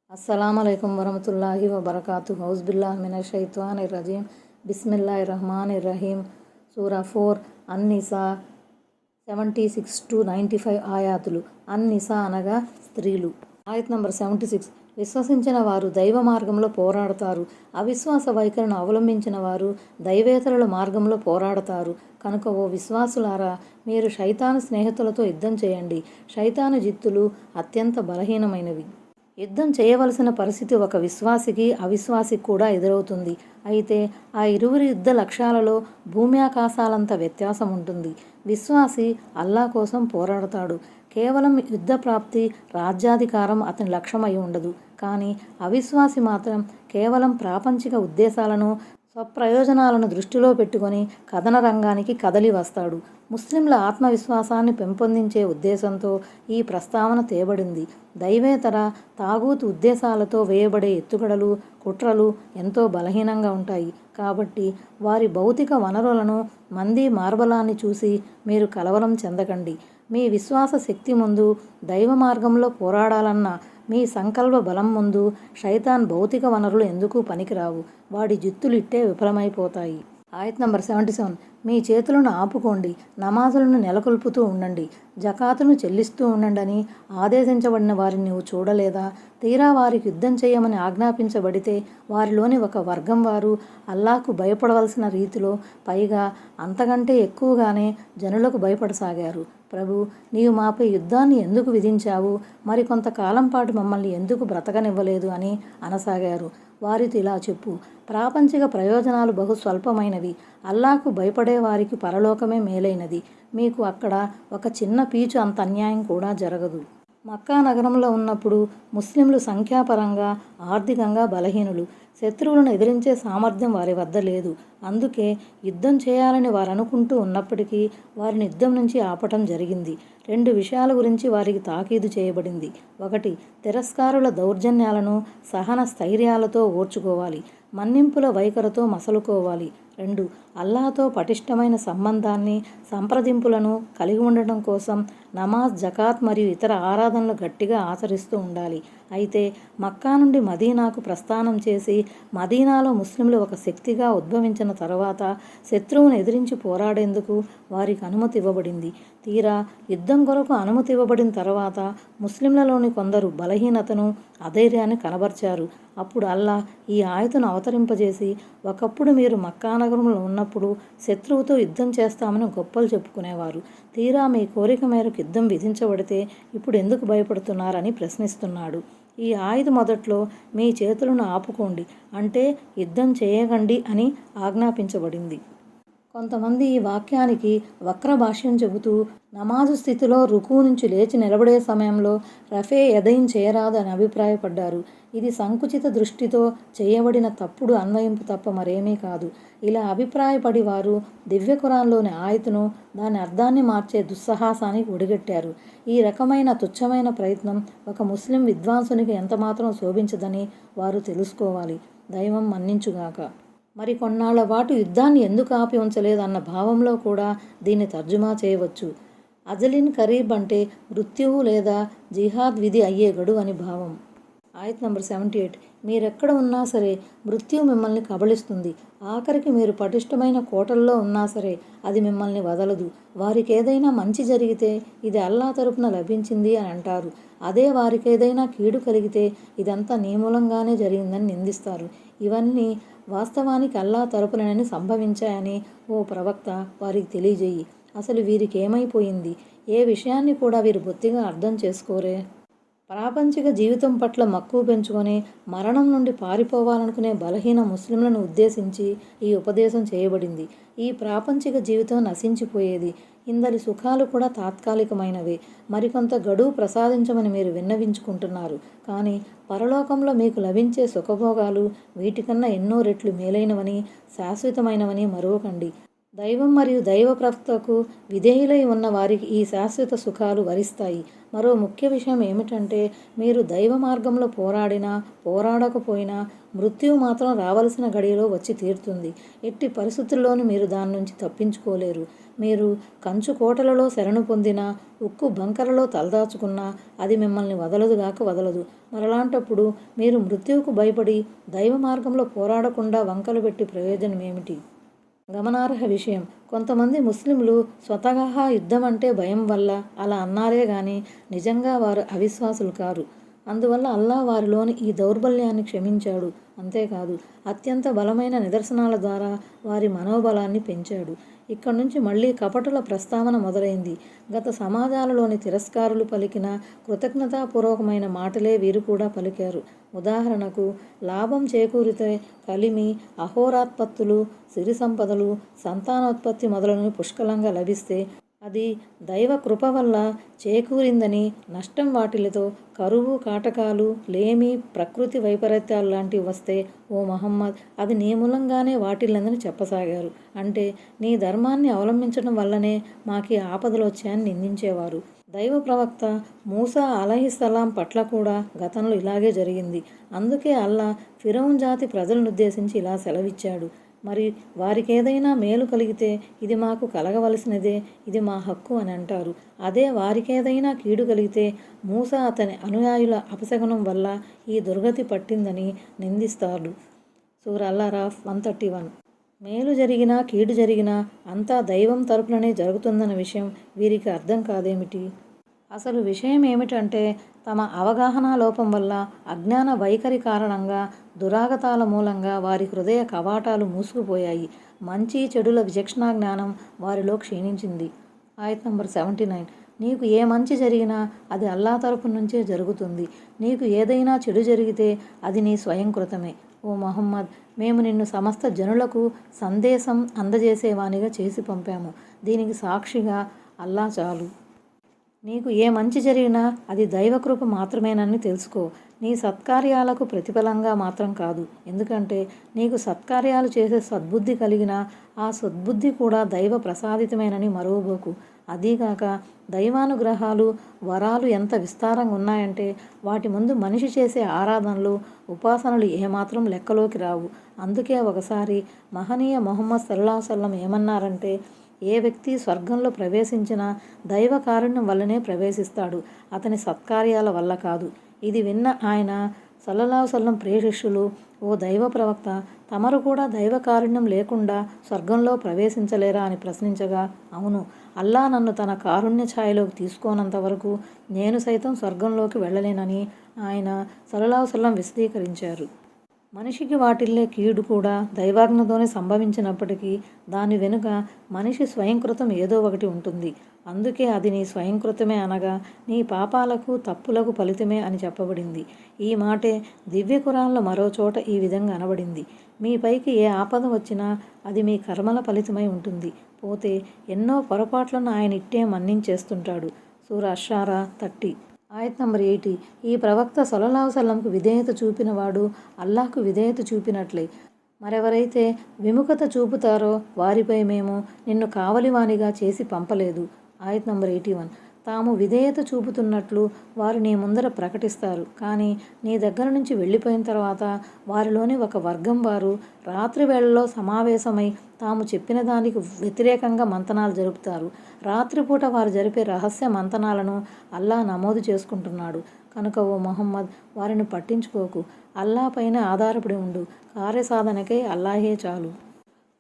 अस्सलामुअलैकुम वरहमतुल्लाहि वबरकातुहू औज़ुबिल्लाहि मिनश्शैतानिर्रजीम बिस्मिल्लाहिर्रहमानिर्रहीम సూరా 4 అన్-నిసా 76-95 ఆయాతులు. అన్-నిసా అనగా స్త్రీలు. ఆయత్ నంబర్ 76. విశ్వసించిన వారు దైవ మార్గంలో పోరాడతారు, అవిశ్వాస వైఖరిని అవలంబించిన వారు దైవేతరుల మార్గంలో పోరాడతారు. కనుక ఓ విశ్వాసులారా, మీరు శైతాను స్నేహితులతో యుద్ధం చేయండి. శైతాను జిత్తులు అత్యంత బలహీనమైనవి. యుద్ధం చేయవలసిన పరిస్థితి ఒక విశ్వాసికి, అవిశ్వాసికి కూడా ఎదురవుతుంది. అయితే ఆ ఇరువురి యుద్ధ లక్ష్యాలలో భూమి ఆకాశాలంత వ్యత్యాసం ఉంటుంది. విశ్వాసి అల్లా కోసం పోరాడతాడు. కేవలం యుద్ధ ప్రాప్తి, రాజ్యాధికారం అతని లక్ష్యమై ఉండదు. కానీ అవిశ్వాసి మాత్రం కేవలం ప్రాపంచిక ఉద్దేశాలను, స్వప్రయోజనాలను దృష్టిలో పెట్టుకొని కథన రంగానికి కదలి వస్తాడు. ముస్లింల ఆత్మవిశ్వాసాన్ని పెంపొందించే ఉద్దేశంతో ఈ ప్రస్తావన తేబడింది. దైవేతర, తాగూతు ఉద్దేశాలతో వేయబడే ఎత్తుగడలు, కుట్రలు ఎంతో బలహీనంగా ఉంటాయి. కాబట్టి వారి భౌతిక వనరులను, మంది మార్బలాన్ని చూసి మీరు కలవరం చెందకండి. మీ విశ్వాస శక్తి ముందు, దైవ మార్గంలో పోరాడాలన్న మీ సంకల్ప బలం ముందు శైతాన్ భౌతిక వనరులు ఎందుకు పనికిరావు. వాడి జిత్తులు ఇట్టే విఫలమైపోతాయి. ఆయత్ నంబర్ 77. మీ చేతులను ఆపుకోండి, నమాజులను నెలకొల్పుతూ ఉండండి, జకాతును చెల్లిస్తూ ఉండండి ఆదేశించబడిన వారిని నీవు చూడలేదా? తీరా వారికి యుద్ధం చేయమని ఆజ్ఞాపించబడితే వారిలోని ఒక వర్గం వారు అల్లాహకు భయపడవలసిన రీతిలో, పైగా అంతకంటే ఎక్కువగానే జనులకు భయపడసాగారు. ప్రభు, నీవు మాపై యుద్ధాన్ని ఎందుకు విధించావు? మరి కొంతకాలం పాటు మమ్మల్ని ఎందుకు బ్రతకనివ్వలేదు అని అనసాగారు. వారితో ఇలా చెప్పు: ప్రాపంచిక ప్రయోజనాలు బహు స్వల్పమైనవి. అల్లాహకు భయపడే వారికి పరలోకమే మేలైనది. మీకు అక్కడ ఒక చిన్న పీచు అంత అన్యాయం కూడా జరగదు. మక్కా నగరంలో ఉన్నప్పుడు ముస్లింలు సంఖ్యాపరంగా, ఆర్థికంగా బలహీనులు. శత్రువులను ఎదిరించే సామర్థ్యం వారి వద్ద లేదు. అందుకే యుద్ధం చేయాలని వారు అనుకుంటూ ఉన్నప్పటికీ వారిని యుద్ధం నుంచి ఆపటం జరిగింది. 2 విషయాల గురించి వారికి తాకీదు చేయబడింది. 1. తిరస్కారుల దౌర్జన్యాలను సహన స్థైర్యాలతో ఓర్చుకోవాలి, మన్నింపుల వైఖరితో మసలుకోవాలి. 2. అల్లాహతో పటిష్టమైన సంబంధాన్ని, సంప్రదింపులను కలిగి ఉండటం కోసం నమాజ్, జకాత్ మరియు ఇతర ఆరాధనలు గట్టిగా ఆచరిస్తూ ఉండాలి. అయితే మక్కా నుండి మదీనాకు ప్రస్థానం చేసి మదీనాలో ముస్లింలు ఒక శక్తిగా ఉద్భవించిన తర్వాత శత్రువును ఎదిరించి పోరాడేందుకు వారికి అనుమతి ఇవ్వబడింది. తీరా యుద్ధం కొరకు అనుమతి ఇవ్వబడిన తర్వాత ముస్లింలలోని కొందరు బలహీనతను, అధైర్యాన్ని కనబర్చారు. అప్పుడు అల్లాహ్ ఈ ఆయతును అవతరింపజేసి, ఒకప్పుడు మీరు మక్కా నగరంలో ఉన్నప్పుడు శత్రువుతో యుద్ధం చేస్తామని గొప్పలు చెప్పుకునేవారు. తీరా మీ కోరిక మేరకు యుద్ధం విధించబడితే ఇప్పుడు ఎందుకు భయపడుతున్నారని ప్రశ్నిస్తున్నాడు. ఈ ఆయతు మొదట్లో మీ చేతులను ఆపుకోండి అంటే యుద్ధం చేయకండి అని ఆజ్ఞాపించబడింది. కొంతమంది ఈ వాక్యానికి వక్ర భాష్యం చెబుతూ నమాజు స్థితిలో రుకూ నుంచి లేచి నిలబడే సమయంలో రఫే యదైన్ చేయరాదు అని అభిప్రాయపడ్డారు. ఇది సంకుచిత దృష్టితో చేయబడిన తప్పుడు అన్వయింపు తప్ప మరేమీ కాదు. ఇలా అభిప్రాయపడి వారు దివ్య ఖురాన్లోని ఆయతును, దాని అర్థాన్ని మార్చే దుస్సాహసానికి ఒడిగట్టారు. ఈ రకమైన తుచ్చమైన ప్రయత్నం ఒక ముస్లిం విద్వాంసునికి ఎంతమాత్రం శోభించదని వారు తెలుసుకోవాలి. దైవం మన్నించుగాక. మరి కొన్నాళ్ల పాటు యుద్ధాన్ని ఎందుకు ఆపి ఉంచలేదన్న భావంలో కూడా దీన్ని తర్జుమా చేయవచ్చు. అజలిన్ కరీబ్ అంటే మృత్యువు లేదా జిహాద్ విధి అయ్యే గడువు అని భావం. ఆయత్ నంబర్ 78. మీరెక్కడ ఉన్నా సరే మృత్యు మిమ్మల్ని కబళిస్తుంది. ఆఖరికి మీరు పటిష్టమైన కోటల్లో ఉన్నా సరే అది మిమ్మల్ని వదలదు. వారికి ఏదైనా మంచి జరిగితే ఇది అల్లా తరపున లభించింది అని అంటారు. అదే వారికి ఏదైనా కీడు కలిగితే ఇదంతా నీ మూలంగానే జరిగిందని నిందిస్తారు. ఇవన్నీ వాస్తవానికి అల్లా తరపునని సంభవించాయని ఓ ప్రవక్త వారికి తెలియజేయి. అసలు వీరికి ఏమైపోయింది? ఏ విషయాన్ని కూడా వీరు బొత్తిగా అర్థం చేసుకోరే. ప్రాపంచిక జీవితం పట్ల మక్కువ పెంచుకొని మరణం నుండి పారిపోవాలనుకునే బలహీన ముస్లింలను ఉద్దేశించి ఈ ఉపదేశం చేయబడింది. ఈ ప్రాపంచిక జీవితం నశించిపోయేది. ఇందలి సుఖాలు కూడా తాత్కాలికమైనవే. మరికొంత గడువు ప్రసాదించమని మీరు విన్నవించుకుంటున్నారు. కానీ పరలోకంలో మీకు లభించే సుఖభోగాలు వీటికన్నా ఎన్నో రెట్లు మేలైనవని, శాశ్వతమైనవని మరువకండి. దైవం మరియు దైవ ప్రవక్తకు విధేయులై ఉన్న వారికి ఈ శాశ్వత సుఖాలు వరిస్తాయి. మరో ముఖ్య విషయం ఏమిటంటే, మీరు దైవ మార్గంలో పోరాడినా పోరాడకపోయినా మృత్యువు మాత్రం రావలసిన గడియలో వచ్చి తీరుతుంది. ఎట్టి పరిస్థితుల్లోనూ మీరు దాని నుంచి తప్పించుకోలేరు. మీరు కంచు కోటలలో శరణు పొందినా, ఉక్కు బంకరలో తలదాచుకున్నా అది మిమ్మల్ని వదలదుగాక వదలదు. మరలాంటప్పుడు మీరు మృత్యువుకు భయపడి దైవ మార్గంలో పోరాడకుండా వంకలు పెట్టి ప్రయోజనం ఏమిటి? గమనార్హ విషయం, కొంతమంది ముస్లింలు స్వతహా యుద్ధం అంటే భయం వల్ల అలా అన్నారే గాని నిజంగా వారు అవిశ్వాసులు కారు. అందువల్ల అల్లా వారిలోని ఈ దౌర్బల్యాన్ని క్షమించాడు. అంతేకాదు, అత్యంత బలమైన నిదర్శనాల ద్వారా వారి మనోబలాన్ని పెంచాడు. ఇక్కడి నుంచి మళ్ళీ కపటుల ప్రస్తావన మొదలైంది. గత సమాజాలలోని తిరస్కారులు పలికిన కృతజ్ఞతాపూర్వకమైన మాటలే వీరు కూడా పలికారు. ఉదాహరణకు, లాభం చేకూరితే కలిమి, అహోరాత్పత్తులు, సిరి సంపదలు, సంతానోత్పత్తి మొదలైనవి పుష్కలంగా లభిస్తే అది దైవ కృప వల్ల చేకూరిందని, నష్టం వాటిలతో కరువు, కాటకాలు, లేమి, ప్రకృతి వైపరీత్యాలు లాంటివి వస్తే ఓ మహమ్మద్ అది నీ మూలంగానే వాటిల్లందని చెప్పసాగారు. అంటే నీ ధర్మాన్ని అవలంబించడం వల్లనే మాకు ఆపదలు వచ్చాయని నిందించేవారు. దైవ ప్రవక్త మూసా అలైహిస్సలాం పట్ల కూడా గతంలో ఇలాగే జరిగింది. అందుకే అల్లా ఫిరౌన్ జాతి ప్రజలనుద్దేశించి ఇలా సెలవిచ్చాడు. మరి వారికేదైనా మేలు కలిగితే ఇది మాకు కలగవలసినదే, ఇది మా హక్కు అని అంటారు. అదే వారికేదైనా కీడు కలిగితే మూసా అతని అనుయాయుల అపశకునం వల్ల ఈ దుర్గతి పట్టిందని నిందిస్తాడు. సూరా అల్-అరాఫ్ 131. మేలు జరిగినా కీడు జరిగినా అంతా దైవం తరపుననే జరుగుతుందన్న విషయం వీరికి అర్థం కాదేమిటి? అసలు విషయం ఏమిటంటే, తమ అవగాహన లోపం వల్ల, అజ్ఞాన వైఖరి కారణంగా, దురాగతాల మూలంగా వారి హృదయ కవాటాలు మూసుకుపోయాయి. మంచి చెడుల విచక్షణా జ్ఞానం వారిలో క్షీణించింది. ఆయత్ నంబర్ 79. నీకు ఏ మంచి జరిగినా అది అల్లా తరపు నుంచే జరుగుతుంది. నీకు ఏదైనా చెడు జరిగితే అది నీ స్వయంకృతమే. ఓ మహమ్మద్, మేము నిన్ను సమస్త జనులకు సందేశం అందజేసేవానిగా చేసి పంపాము. దీనికి సాక్షిగా అల్లా చాలు. నీకు ఏ మంచి జరిగినా అది దైవకృప మాత్రమేనని తెలుసుకో. నీ సత్కార్యాలకు ప్రతిఫలంగా మాత్రం కాదు. ఎందుకంటే నీకు సత్కార్యాలు చేసే సద్బుద్ధి కలిగినా ఆ సద్బుద్ధి కూడా దైవ ప్రసాదితమేనని మరువబోకు. అదీగాక దైవానుగ్రహాలు, వరాలు ఎంత విస్తారంగా ఉన్నాయంటే వాటి ముందు మనిషి చేసే ఆరాధనలు, ఉపాసనలు ఏమాత్రం లెక్కలోకి రావు. అందుకే ఒకసారి మహనీయ ముహమ్మద్ సల్లల్లాహు అలైహి వసల్లం ఏమన్నారంటే, ఏ వ్యక్తి స్వర్గంలో ప్రవేశించినా దైవ కారుణ్యం వల్లనే ప్రవేశిస్తాడు, అతని సత్కార్యాల వల్ల కాదు. ఇది విన్న ఆయన సల్లల్లాహు అలైహి వసల్లం ప్రియ శిష్యులు, ఓ దైవ ప్రవక్త, తమరు కూడా దైవ కారుణ్యం లేకుండా స్వర్గంలో ప్రవేశించలేరా అని ప్రశ్నించగా, అవును, అల్లా నన్ను తన కారుణ్య ఛాయలోకి తీసుకోనంత వరకు నేను సైతం స్వర్గంలోకి వెళ్ళలేనని ఆయన సల్లల్లాహు అలైహి వసల్లం విశదీకరించారు. మనిషికి వాటిల్లే కీడు కూడా దైవాజ్ఞతోనే సంభవించినప్పటికీ దాని వెనుక మనిషి స్వయంకృతం ఏదో ఒకటి ఉంటుంది. అందుకే అది నీ స్వయంకృతమే అనగా నీ పాపాలకు, తప్పులకు ఫలితమే అని చెప్పబడింది. ఈ మాటే దివ్య ఖురాన్లో మరో చోట ఈ విధంగా అనబడింది. మీపైకి ఏ ఆపద వచ్చినా అది మీ కర్మల ఫలితమై ఉంటుంది. పోతే ఎన్నో పొరపాట్లను ఆయన ఇట్టే మన్నించేస్తుంటాడు. సూరా అష్-షురా 30. ఆయత్ నంబర్ 80. ఈ ప్రవక్త సల్లల్లాహు అలైహి వసల్లంకు విధేయత చూపినవాడు అల్లాహ్కు విధేయత చూపినట్లే. మరెవరైతే విముఖత చూపుతారో వారిపై మేము నిన్ను కావలివానిగా చేసి పంపలేదు. ఆయత్ నంబర్ 81. తాము విధేయత చూపుతున్నట్లు వారు నీ ముందర ప్రకటిస్తారు. కానీ నీ దగ్గర నుంచి వెళ్ళిపోయిన తర్వాత వారిలోని ఒక వర్గం వారు రాత్రి వేళల్లో సమావేశమై తాము చెప్పిన దానికి వ్యతిరేకంగా మంతనాలు జరుపుతారు. రాత్రిపూట వారు జరిపే రహస్య మంతనాలను అల్లా నమోదు చేసుకుంటున్నాడు. కనుక ఓ ముహమ్మద్, వారిని పట్టించుకోకు. అల్లా పైన ఆధారపడి ఉండు. కార్యసాధనకై అల్లాహే చాలు.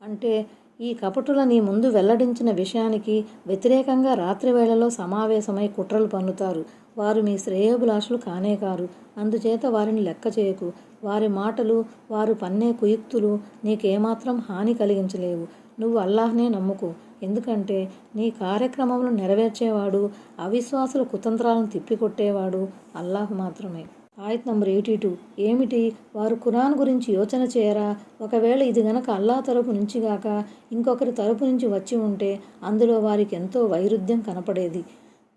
అంటే ఈ కపటుల నీ ముందు వెల్లడించిన విషయానికి వ్యతిరేకంగా రాత్రి వేళలో సమావేశమై కుట్రలు పన్నుతారు. వారు మీ శ్రేయోభిలాషులు కానే కారు. అందుచేత వారిని లెక్క చేయకు. వారి మాటలు, వారు పన్నే కుయుక్తులు నీకేమాత్రం హాని కలిగించలేవు. నువ్వు అల్లాహ్నే నమ్ముకో. ఎందుకంటే నీ కార్యక్రమములను నెరవేర్చేవాడు, అవిశ్వాసుల కుతంత్రాలను తిప్పికొట్టేవాడు అల్లాహ్ మాత్రమే. ఆయత్ నంబర్ 82. ఏమిటి, వారు ఖురాన్ గురించి యోచన చేయరా? ఒకవేళ ఇది గనక అల్లా తరపు నుంచి గాక ఇంకొకరి తరపు నుంచి వచ్చి ఉంటే అందులో వారికి ఎంతో వైరుధ్యం కనపడేది.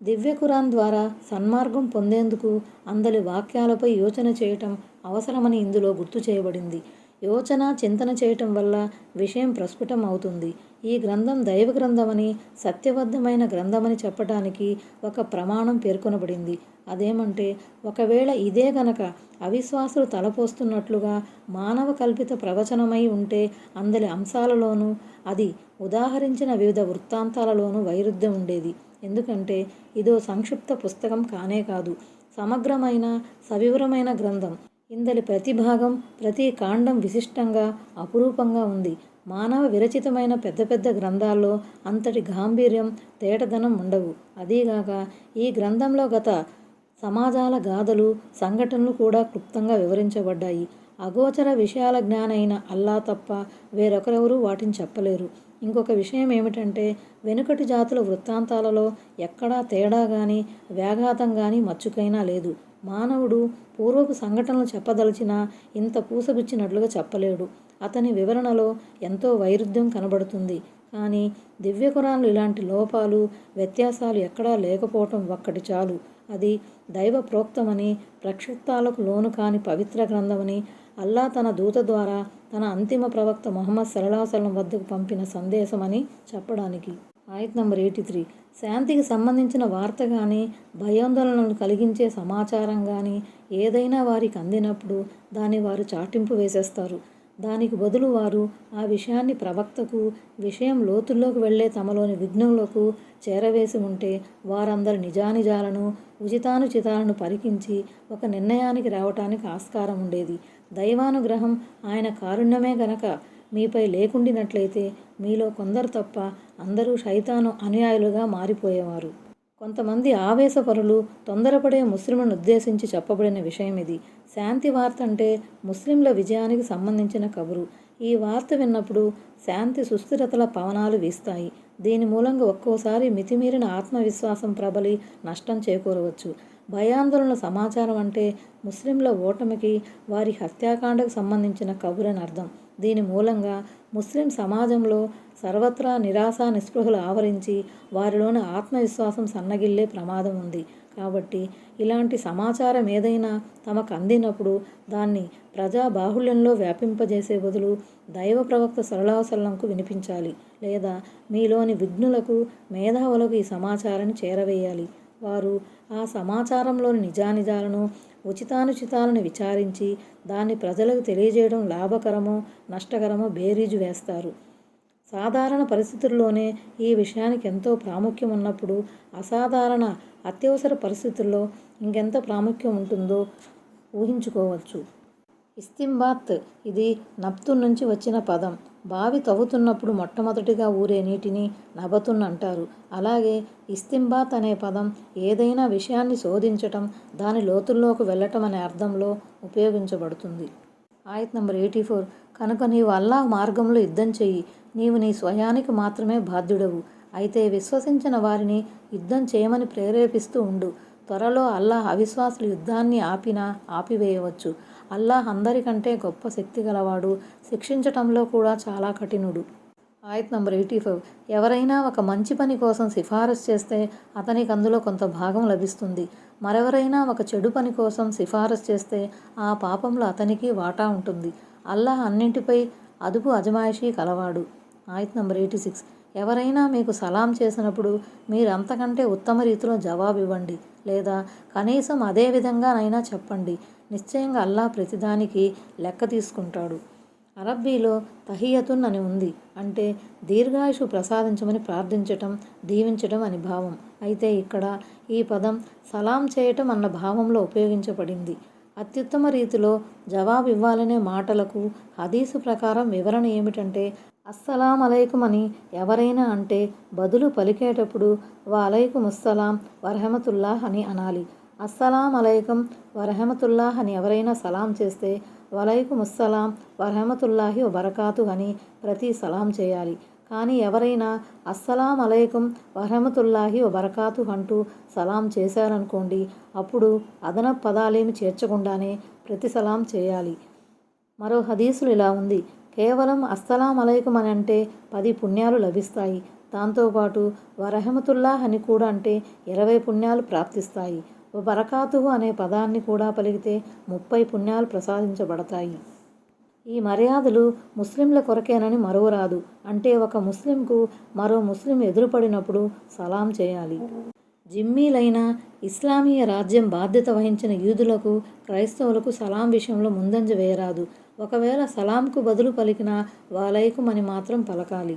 దివ్య ఖురాన్ ద్వారా సన్మార్గం పొందేందుకు అందలి వాక్యాలపై యోచన చేయటం అవసరమని ఇందులో గుర్తు చేయబడింది. యోచన చింతన చేయటం వల్ల విషయం ప్రస్ఫుటం అవుతుంది. ఈ గ్రంథం దైవ గ్రంథమని, సత్యబద్ధమైన గ్రంథమని చెప్పడానికి ఒక ప్రమాణం పేర్కొనబడింది. అదేమంటే, ఒకవేళ ఇదే గనక అవిశ్వాసులు తలపోస్తున్నట్లుగా మానవ కల్పిత ప్రవచనమై ఉంటే అందరి అంశాలలోనూ, అది ఉదాహరించిన వివిధ వృత్తాంతాలలోనూ వైరుధ్యం ఉండేది. ఎందుకంటే ఇదో సంక్షిప్త పుస్తకం కానే కాదు, సమగ్రమైన సవివరమైన గ్రంథం. ఇందలి ప్రతి భాగం, ప్రతి కాండం విశిష్టంగా, అపురూపంగా ఉంది. మానవ విరచితమైన పెద్ద పెద్ద గ్రంథాల్లో అంతటి గాంభీర్యం, తేటదనం ఉండవు. అదీగాక ఈ గ్రంథంలో గత సమాజాల గాథలు, సంఘటనలు కూడా క్లుప్తంగా వివరించబడ్డాయి. అగోచర విషయాల జ్ఞానైన అల్లా తప్ప వేరొకరెవరూ వాటిని చెప్పలేరు. ఇంకొక విషయం ఏమిటంటే, వెనుకటి జాతుల వృత్తాంతాలలో ఎక్కడా తేడా గాని, వ్యాఘాతం గాని మచ్చుకైనా లేదు. మానవుడు పూర్వపు సంఘటనలు చెప్పదలిచినా ఇంత పూసగుచ్చినట్లుగా చెప్పలేడు. అతని వివరణలో ఎంతో వైరుధ్యం కనబడుతుంది. కానీ దివ్య ఖురాన్లో ఇలాంటి లోపాలు, వ్యత్యాసాలు ఎక్కడా లేకపోవటం ఒక్కటి చాలు. అది దైవ ప్రోక్తమని, ప్రక్షిప్తాలకు లోను కాని పవిత్ర గ్రంథమని, అల్లా తన దూత ద్వారా తన అంతిమ ప్రవక్త ముహమ్మద్ సల్లల్లాహు అలైహి వసల్లం వద్దకు పంపిన సందేశమని చెప్పడానికి. ఆయత్ నంబర్ 83. శాంతికి సంబంధించిన వార్త కానీ, భయాందోళనలు కలిగించే సమాచారం కానీ ఏదైనా వారికి అందినప్పుడు దాన్ని వారు చాటింపు వేసేస్తారు. దానికి బదులు వారు ఆ విషయాన్ని ప్రవక్తకు, విషయం లోతుల్లోకి వెళ్లే తమలోని విఘ్నులకు చేరవేసి ఉంటే వారందరి నిజానిజాలను, ఉచితానుచితాలను పరికించి ఒక నిర్ణయానికి రావటానికి ఆస్కారం ఉండేది. దైవానుగ్రహం, ఆయన కారుణ్యమే గనక మీపై లేకుండినట్లయితే మీలో కొందరు తప్ప అందరూ శైతాను అనుయాయులుగా మారిపోయేవారు. కొంతమంది ఆవేశపరులు, తొందరపడే ముస్లింలను ఉద్దేశించి చెప్పబడిన విషయం ఇది. శాంతి వార్త అంటే ముస్లింల విజయానికి సంబంధించిన కబురు. ఈ వార్త విన్నప్పుడు శాంతి సుస్థిరతల పవనాలు వీస్తాయి. దీని మూలంగా ఒక్కోసారి మితిమీరిన ఆత్మవిశ్వాసం ప్రబలి నష్టం చేకూరవచ్చు. భయాందోళనల సమాచారం అంటే ముస్లింల ఓటమికి, వారి హత్యాకాండకు సంబంధించిన కబురని అర్థం. దీని మూలంగా ముస్లిం సమాజంలో సర్వత్రా నిరాశ నిస్పృహలు ఆవరించి వారిలోని ఆత్మవిశ్వాసం సన్నగిల్లే ప్రమాదం ఉంది. కాబట్టి ఇలాంటి సమాచారం ఏదైనా తమకు అందినప్పుడు దాన్ని ప్రజా బాహుళ్యంలో వ్యాపింపజేసే బదులు దైవ ప్రవక్త సల్లల్లాహు అలైహి వసల్లంకు వినిపించాలి. లేదా మీలోని విఘ్నులకు, మేధావులకు ఈ సమాచారాన్ని చేరవేయాలి. వారు ఆ సమాచారంలోని నిజానిజాలను, ఉచితానుచితాలను విచారించి దాన్ని ప్రజలకు తెలియజేయడం లాభకరమో నష్టకరమో బేరీజు వేస్తారు. సాధారణ పరిస్థితుల్లోనే ఈ విషయానికి ఎంతో ప్రాముఖ్యం ఉన్నప్పుడు అసాధారణ, అత్యవసర పరిస్థితుల్లో ఇంకెంత ప్రాముఖ్యం ఉంటుందో ఊహించుకోవచ్చు. ఇస్తింబాత్, ఇది నబ్తున్ నుంచి వచ్చిన పదం. బావి తవ్వుతున్నప్పుడు మొట్టమొదటిగా ఊరే నీటిని నబతున్ అంటారు. అలాగే ఇస్తింబాత్ అనే పదం ఏదైనా విషయాన్ని శోధించటం, దాని లోతుల్లోకి వెళ్ళటం అనే అర్థంలో ఉపయోగించబడుతుంది. ఆయత్ నంబర్ 84. కనుక నీవు అల్లాహ్ మార్గంలో యుద్ధం చెయ్యి. నీవు నీ స్వయానికి మాత్రమే బాధ్యుడవు. అయితే విశ్వసించిన వారిని యుద్ధం చేయమని ప్రేరేపిస్తూ ఉండు. త్వరలో అల్లాహ్ అవిశ్వాసుల యుద్ధాన్ని ఆపివేయవచ్చు. అల్లాహ్ అందరికంటే గొప్ప శక్తి గలవాడు, శిక్షించటంలో కూడా చాలా కఠినుడు. ఆయత్ నంబర్ 85. ఎవరైనా ఒక మంచి పని కోసం సిఫారసు చేస్తే అతనికి అందులో కొంత భాగం లభిస్తుంది. మరెవరైనా ఒక చెడు పని కోసం సిఫారసు చేస్తే ఆ పాపంలో అతనికి వాటా ఉంటుంది. అల్లాహ్ అన్నింటిపై అదుపు అజమాయిషీ కలవాడు. ఆయత్ నంబర్ 86. ఎవరైనా మీకు సలాం చేసినప్పుడు మీరు అంతకంటే ఉత్తమ రీతిలో జవాబు ఇవ్వండి, లేదా కనీసం అదే విధంగానైనా చెప్పండి. నిశ్చయంగా అల్లాహ్ ప్రతిదానికి లెక్క తీసుకుంటాడు. అరబ్బీలో తహియతున్ అని ఉంది. అంటే దీర్ఘాయుషు ప్రసాదించమని ప్రార్థించటం, దీవించటం అని భావం. అయితే ఇక్కడ ఈ పదం సలాం చేయటం అన్న భావంలో ఉపయోగించబడింది. అత్యుత్తమ రీతిలో జవాబు ఇవ్వాలనే మాటలకు హదీసు ప్రకారం వివరణ ఏమిటంటే, అస్సలాం అలైకుం అని ఎవరైనా అంటే బదులు పలికేటప్పుడు వఅలైకుముస్సలాం వరహమతుల్లాహ్ అని అనాలి. అస్సలాం అలైకుం వరహమతుల్లాహ్ అని ఎవరైనా సలాం చేస్తే వలైకుముస్సలాం వరహమతుల్లాహి వబరకాతుహ్ అని ప్రతి సలాం చేయాలి. కానీ ఎవరైనా అస్సలాం అలైకుం వరహమతుల్లాహి వబరకాతుహ్ అంటూ సలాం చేశారనుకోండి, అప్పుడు అదనపు పదాలేమి చేర్చకుండానే ప్రతి సలాం చేయాలి. మరో హదీసులు ఇలా ఉంది: కేవలం అస్సలాం అలైకుం అని అంటే 10 పుణ్యాలు లభిస్తాయి. దాంతోపాటు వరహమతుల్లాహ్ అని కూడా అంటే 20 పుణ్యాలు ప్రాప్తిస్తాయి. వబరకాతుహు అనే పదాన్ని కూడా పలికితే 30 పుణ్యాలు ప్రసాదించబడతాయి. ఈ మర్యాదలు ముస్లింల కొరకేనని మరువరాదు. అంటే ఒక ముస్లింకు మరో ముస్లిం ఎదురుపడినప్పుడు సలాం చేయాలి. జిమ్మీలైన ఇస్లామీయ రాజ్యం బాధ్యత వహించిన యూదులకు, క్రైస్తవులకు సలాం విషయంలో ముందంజ వేయరాదు. ఒకవేళ సలాంకు బదులు పలికినా వాలైకుం అని మాత్రం పలకాలి.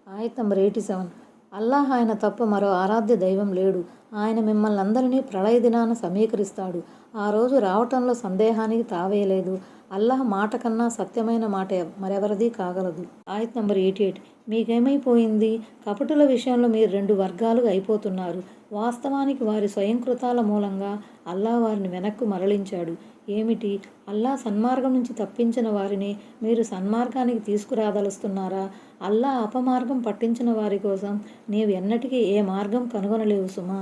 ఆయత్ నంబర్ 87. అల్లాహ్ ఆయన తప్ప మరో ఆరాధ్య దైవం లేడు. ఆయన మిమ్మల్ని అందరినీ ప్రళయ దినాన సమీకరిస్తాడు. ఆ రోజు రావటంలో సందేహానికి తావేలేదు. అల్లాహ్ మాట కన్నా సత్యమైన మాట మరెవరిది కాగలదు. ఆయత్ నంబర్ 88. మీకేమైపోయింది? కపటుల విషయంలో మీరు 2 వర్గాలుగా అయిపోతున్నారు. వాస్తవానికి వారి స్వయంకృతాల మూలంగా అల్లాహ్ వారిని వెనక్కు మరలించాడు. ఏమిటి? అల్లాహ్ సన్మార్గం నుంచి తప్పించిన వారిని మీరు సన్మార్గానికి తీసుకురాదలుస్తున్నారా? అల్లాహ్ అపమార్గం పట్టించిన వారి కోసం నీవు ఎన్నటికీ ఏ మార్గం కనుగొనలేవు సుమా.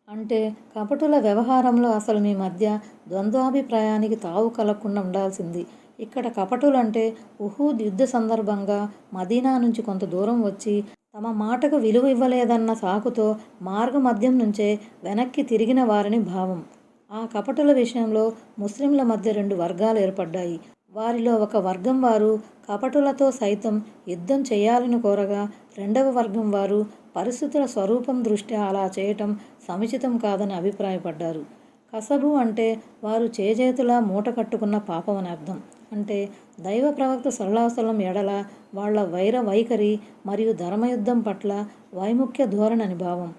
అంటే కపటుల వ్యవహారంలో అసలు మీ మధ్య ద్వంద్వాభిప్రాయానికి తావు కలగకుండా ఉండాల్సింది. ఇక్కడ కపటులంటే ఉహూద్ యుద్ధ సందర్భంగా మదీనా నుంచి కొంత దూరం వచ్చి తమ మాటకు విలువ ఇవ్వలేదన్న సాకుతో మార్గ మధ్యం నుంచే వెనక్కి తిరిగిన వారని భావం. ఆ కపటుల విషయంలో ముస్లింల మధ్య 2 వర్గాలు ఏర్పడ్డాయి. వారిలో ఒక వర్గం వారు కపటులతో సైతం యుద్ధం చేయాలని కోరగా, రెండవ వర్గం వారు పరిస్థితుల స్వరూపం దృష్ట్యా అలా చేయటం సముచితం కాదని అభిప్రాయపడ్డారు. కసబు అంటే వారు చేజేతులా మూట కట్టుకున్న పాపం అని అర్థం. అంటే దైవ ప్రవక్త సల్లల్లాహు అలైహి వసల్లం ఎడల వాళ్ల వైర వైఖరి మరియు ధర్మయుద్ధం పట్ల వైముఖ్య ధోరణి అని భావం.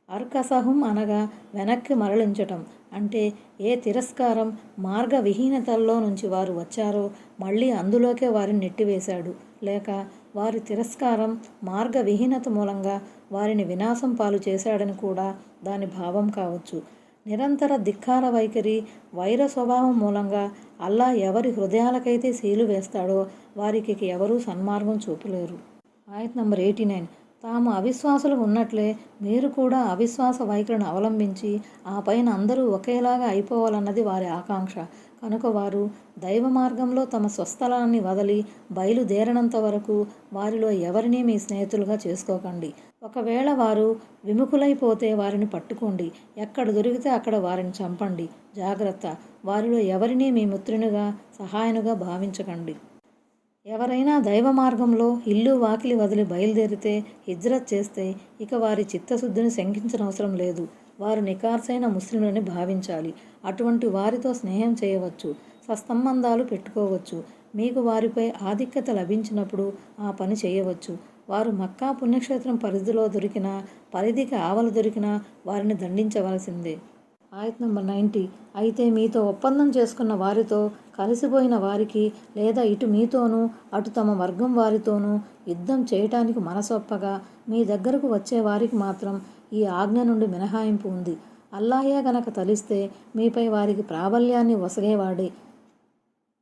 అర్కసహుం అనగా వెనక్కి మరలించటం. అంటే ఏ తిరస్కారం, మార్గ విహీనతల్లో నుంచి వారు వచ్చారో మళ్ళీ అందులోకే వారిని నెట్టివేశాడు. లేక వారి తిరస్కారం, మార్గ విహీనత మూలంగా వారిని వినాశం పాలు చేశాడని కూడా దాని భావం కావచ్చు. నిరంతర ధిక్కార వైఖరి, వైర స్వభావం మూలంగా అల్లాహ్ ఎవరి హృదయాలకైతే సీలు వేస్తాడో వారికి ఎవరూ సన్మార్గం చూపలేరు. ఆయత్ నంబర్ 89. తాము అవిశ్వాసులు ఉన్నట్లే మీరు కూడా అవిశ్వాస వైఖరిని అవలంబించి ఆ పైన అందరూ ఒకేలాగా అయిపోవాలన్నది వారి ఆకాంక్ష. కనుక వారు దైవ మార్గంలో తమ స్వస్థలాన్ని వదిలి బయలుదేరనంత వరకు వారిలో ఎవరినీ మీ స్నేహితులుగా చేసుకోకండి. ఒకవేళ వారు విముఖులైపోతే వారిని పట్టుకోండి. ఎక్కడ దొరికితే అక్కడ వారిని చంపండి. జాగ్రత్త, వారిలో ఎవరినీ మీ మిత్రునిగా, సహాయనుగా భావించకండి. ఎవరైనా దైవ మార్గంలో ఇల్లు వాకిలి వదిలి బయలుదేరితే, హిజ్రత్ చేస్తే ఇక వారి చిత్తశుద్ధిని శంకించనవసరం లేదు. వారు నికార్సైన ముస్లింలని భావించాలి. అటువంటి వారితో స్నేహం చేయవచ్చు, సత్సంబంధాలు పెట్టుకోవచ్చు. మీకు వారిపై ఆధిక్యత లభించినప్పుడు ఆ పని చేయవచ్చు. వారు మక్కా పుణ్యక్షేత్రం పరిధిలో దొరికినా, పరిధికి ఆవల దొరికినా వారిని దండించవలసిందే. ఆయత్ నంబర్ 90. అయితే మీతో ఒప్పందం చేసుకున్న వారితో, కలిసిపోయిన వారికి, లేదా ఇటు మీతోనూ అటు తమ వర్గం వారితోనూ యుద్ధం చేయటానికి మనసొప్పగా మీ దగ్గరకు వచ్చే వారికి మాత్రం ఈ ఆజ్ఞ నుండి మినహాయింపు ఉంది. అల్లాహే గనక తలిస్తే మీపై వారికి ప్రాబల్యాన్ని వసగేవాడే.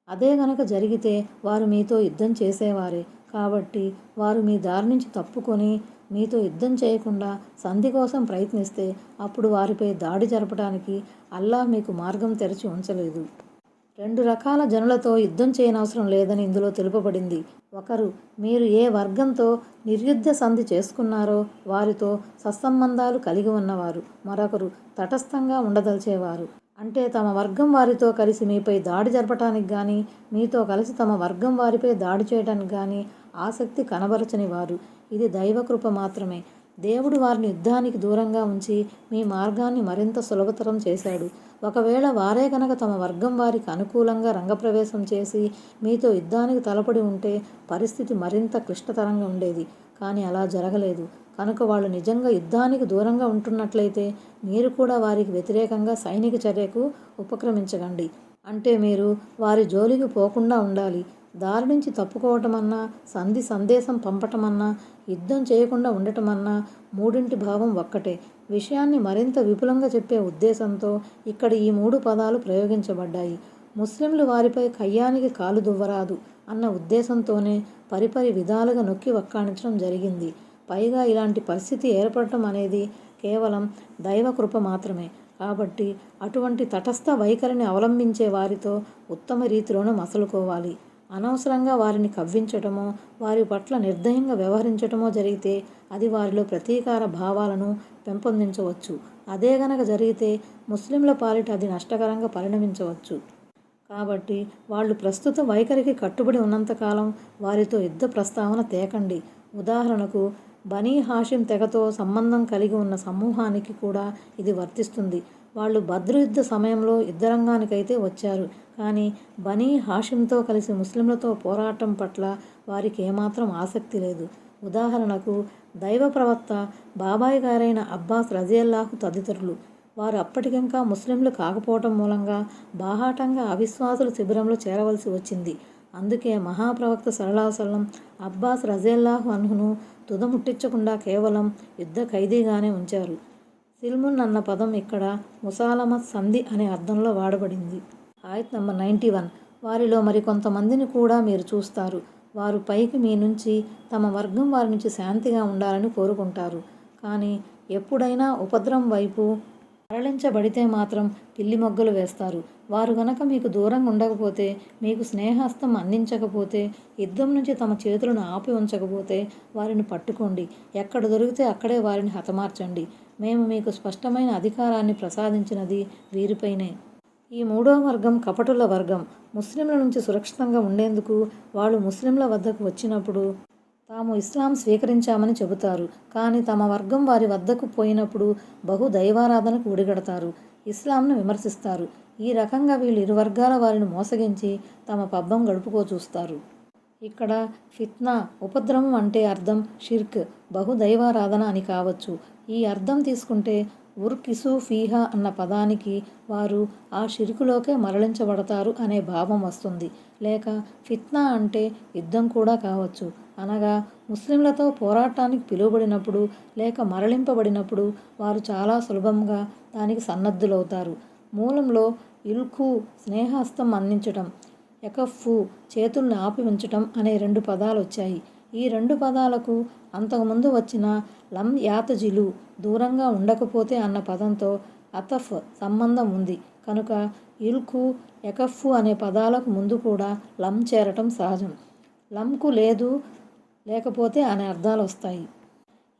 అదే గనక జరిగితే వారు మీతో యుద్ధం చేసేవారే. కాబట్టి వారు మీ దారి నుంచి తప్పుకొని మీతో యుద్ధం చేయకుండా సంధి కోసం ప్రయత్నిస్తే అప్పుడు వారిపై దాడి జరపడానికి అల్లాహ్ మీకు మార్గం తెరచి ఉంచలేదు. 2 రకాల జనులతో యుద్ధం చేయనవసరం లేదని ఇందులో తెలుపబడింది. ఒకరు మీరు ఏ వర్గంతో నిర్యుద్ధ సంధి చేసుకున్నారో వారితో సత్సంబంధాలు కలిగి ఉన్నవారు. మరొకరు తటస్థంగా ఉండదలిచేవారు. అంటే తమ వర్గం వారితో కలిసి మీపై దాడి జరపటానికి కానీ, మీతో కలిసి తమ వర్గం వారిపై దాడి చేయడానికి కానీ ఆసక్తి కనబరచని వారు. ఇది దైవకృప మాత్రమే. దేవుడు వారిని యుద్ధానికి దూరంగా ఉంచి మీ మార్గాన్ని మరింత సులభతరం చేశాడు. ఒకవేళ వారే కనుక తమ వర్గం వారికి అనుకూలంగా రంగప్రవేశం చేసి మీతో యుద్ధానికి తలపడి ఉంటే పరిస్థితి మరింత క్లిష్టతరంగా ఉండేది. కానీ అలా జరగలేదు. కనుక వాళ్ళు నిజంగా యుద్ధానికి దూరంగా ఉంటున్నట్లయితే మీరు కూడా వారికి వ్యతిరేకంగా సైనిక చర్యకు ఉపక్రమించకండి. అంటే మీరు వారి జోలికి పోకుండా ఉండాలి. దారి నుంచి తప్పుకోవటమన్నా, సంధి సందేశం పంపటమన్నా, యుద్ధం చేయకుండా ఉండటమన్నా మూడింటి భావం ఒక్కటే. విషయాన్ని మరింత విపులంగా చెప్పే ఉద్దేశంతో ఇక్కడ ఈ 3 పదాలు ప్రయోగించబడ్డాయి. ముస్లింలు వారిపై కయ్యానికి కాలు దువ్వరాదు అన్న ఉద్దేశంతోనే పరిపరి విధాలుగా నొక్కి వక్కాణించడం జరిగింది. పైగా ఇలాంటి పరిస్థితి ఏర్పడటం అనేది కేవలం దైవకృప మాత్రమే. కాబట్టి అటువంటి తటస్థ వైఖరిని అవలంబించే వారితో ఉత్తమ రీతిలోనూ మసలుకోవాలి. అనవసరంగా వారిని కవ్వించటమో, వారి పట్ల నిర్దయంగా వ్యవహరించటమో జరిగితే అది వారిలో ప్రతీకార భావాలను పెంపొందించవచ్చు. అదే గనక జరిగితే ముస్లింల పాలిట అది నష్టకరంగా పరిణమించవచ్చు. కాబట్టి వాళ్ళు ప్రస్తుత వైఖరికి కట్టుబడి ఉన్నంతకాలం వారితో యుద్ధ ప్రస్తావన తేకండి. ఉదాహరణకు బనీ హాషిం తెగతో సంబంధం కలిగి ఉన్న సమూహానికి కూడా ఇది వర్తిస్తుంది. వాళ్ళు బద్రు యుద్ధ సమయంలో యుద్ధరంగానికైతే వచ్చారు, కానీ బనీ హాషింతో కలిసి ముస్లింలతో పోరాటం పట్ల వారికి ఏమాత్రం ఆసక్తి లేదు. ఉదాహరణకు దైవ ప్రవక్త బాబాయ్ గారైన అబ్బాస్ రజియల్లాహు తదితరులు. వారు అప్పటికింకా ముస్లింలు కాకపోవటం మూలంగా బాహాటంగా అవిశ్వాసుల శిబిరంలో చేరవలసి వచ్చింది. అందుకే మహాప్రవక్త సల్లల్లాహు అలైహి వసల్లం అబ్బాస్ రజియల్లాహు అన్హును తుదముట్టించకుండా కేవలం యుద్ధ ఖైదీగానే ఉంచారు. సిల్మున్ అన్న పదం ఇక్కడ ముసాలమత్ సంధి అనే అర్థంలో వాడబడింది. ఆయత్ నంబర్ 91. వారిలో మరికొంతమందిని కూడా మీరు చూస్తారు. వారు పైకి మీ నుంచి తమ వర్గం వారి నుంచి శాంతిగా ఉండాలని కోరుకుంటారు, కానీ ఎప్పుడైనా ఉపద్రవం వైపు మరలించబడితే మాత్రం పిల్లి మొగ్గలు వేస్తారు. వారు గనక మీకు దూరంగా ఉండకపోతే, మీకు స్నేహస్తం అందించకపోతే, యుద్ధం నుంచి తమ చేతులను ఆపి ఉంచకపోతే వారిని పట్టుకోండి. ఎక్కడ దొరికితే అక్కడే వారిని హతమార్చండి. మేము మీకు స్పష్టమైన అధికారాన్ని ప్రసాదించినది వీరిపైనే. ఈ మూడో వర్గం కపటుల వర్గం. ముస్లింల నుంచి సురక్షితంగా ఉండేందుకు వాళ్ళు ముస్లింల వద్దకు వచ్చినప్పుడు తాము ఇస్లాం స్వీకరించామని చెబుతారు, కానీ తమ వర్గం వారి వద్దకు పోయినప్పుడు బహు దైవారాధనకు ఒడిగడతారు, ఇస్లాంను విమర్శిస్తారు. ఈ రకంగా వీళ్ళు ఇరు వర్గాల వారిని మోసగించి తమ పబ్బం గడుపుకో చూస్తారు. ఇక్కడ ఫిత్నా, ఉపద్రవం అంటే అర్థం షిర్క్, బహుదైవారాధన అని కావచ్చు. ఈ అర్థం తీసుకుంటే ఉర్కిసు ఫీహా అన్న పదానికి వారు ఆ షిర్కులోకే మరలించబడతారు అనే భావం వస్తుంది. లేక ఫిత్నా అంటే యుద్ధం కూడా కావచ్చు. అనగా ముస్లింలతో పోరాటానికి పిలువబడినప్పుడు లేక మరలింపబడినప్పుడు వారు చాలా సులభంగా దానికి సన్నద్ధులవుతారు. మూలంలో ఇల్కు స్నేహస్తం అందించటం, ఎకఫ్ఫు చేతుల్ని ఆపి ఉంచటం అనే 2 పదాలు వచ్చాయి. ఈ 2 పదాలకు అంతకుముందు వచ్చిన లం యాతజిలు దూరంగా ఉండకపోతే అన్న పదంతో అతఫ్ సంబంధం ఉంది కనుక ఇల్కు, ఎకఫ్ఫు అనే పదాలకు ముందు కూడా లం చేరటం సహజం. లంకు లేదు, లేకపోతే అనే అర్థాలు వస్తాయి.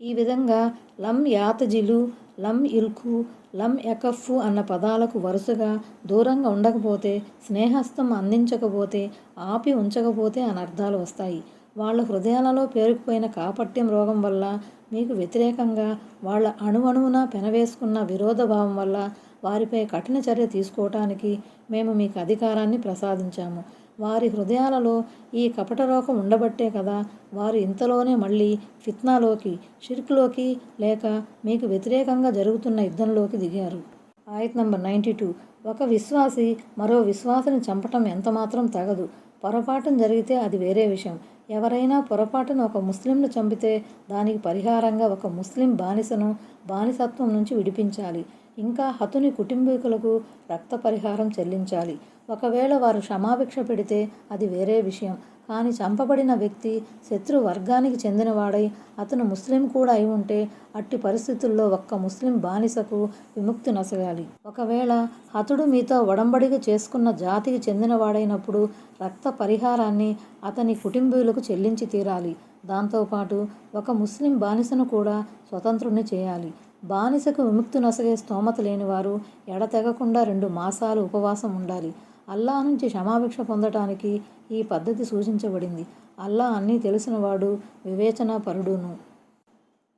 ఈ విధంగా లం యాతజిలు, లం ఇల్కు, లం ఎకఫ్ఫు అన్న పదాలకు వరుసగా దూరంగా ఉండకపోతే, స్నేహస్తం అందించకపోతే, ఆపి ఉంచకపోతే అని అర్థాలు వస్తాయి. వాళ్ళ హృదయాలలో పేరుకుపోయిన కాపట్యం రోగం వల్ల, మీకు వ్యతిరేకంగా వాళ్ళ అణువణువున పెనవేసుకున్న విరోధభావం వల్ల వారిపై కఠిన చర్య తీసుకోవటానికి మేము మీకు అధికారాన్ని ప్రసాదించాము. వారి హృదయాలలో ఈ కపట రోగం ఉండబట్టే కదా వారు ఇంతలోనే మళ్ళీ ఫిత్నాలోకి, షిర్క్లోకి లేక మీకు వ్యతిరేకంగా జరుగుతున్న యుద్ధంలోకి దిగారు. ఆయత్ నంబర్ 92. ఒక విశ్వాసి మరో విశ్వాసిని చంపటం ఎంతమాత్రం తగదు. పొరపాటున జరిగితే అది వేరే విషయం. ఎవరైనా పొరపాటున ఒక ముస్లింను చంపితే దానికి పరిహారంగా ఒక ముస్లిం బానిసను బానిసత్వం నుంచి విడిపించాలి. ఇంకా హతుని కుటుంబీకులకు రక్త పరిహారం చెల్లించాలి. ఒకవేళ వారు క్షమాభిక్ష పెడితే అది వేరే విషయం. కానీ చంపబడిన వ్యక్తి శత్రు వర్గానికి చెందినవాడై అతను ముస్లిం కూడా అయి ఉంటే అట్టి పరిస్థితుల్లో ఒక్క ముస్లిం బానిసకు విముక్తి నొసగాలి. ఒకవేళ హతుడు మీతో ఒడంబడిక చేసుకున్న జాతికి చెందినవాడైనప్పుడు రక్త పరిహారాన్ని అతని కుటుంబీకులకు చెల్లించి తీరాలి. దాంతోపాటు ఒక ముస్లిం బానిసను కూడా స్వతంత్రుణ్ణి చేయాలి. బానిసకు విముక్తి నొసగే స్తోమత లేనివారు ఎడతెగకుండా 2 మాసాలు ఉపవాసం ఉండాలి. అల్లా నుంచి క్షమాభిక్ష పొందటానికి ఈ పద్ధతి సూచించబడింది. అల్లా అన్నీ తెలిసినవాడు, వివేచనాపరుడును.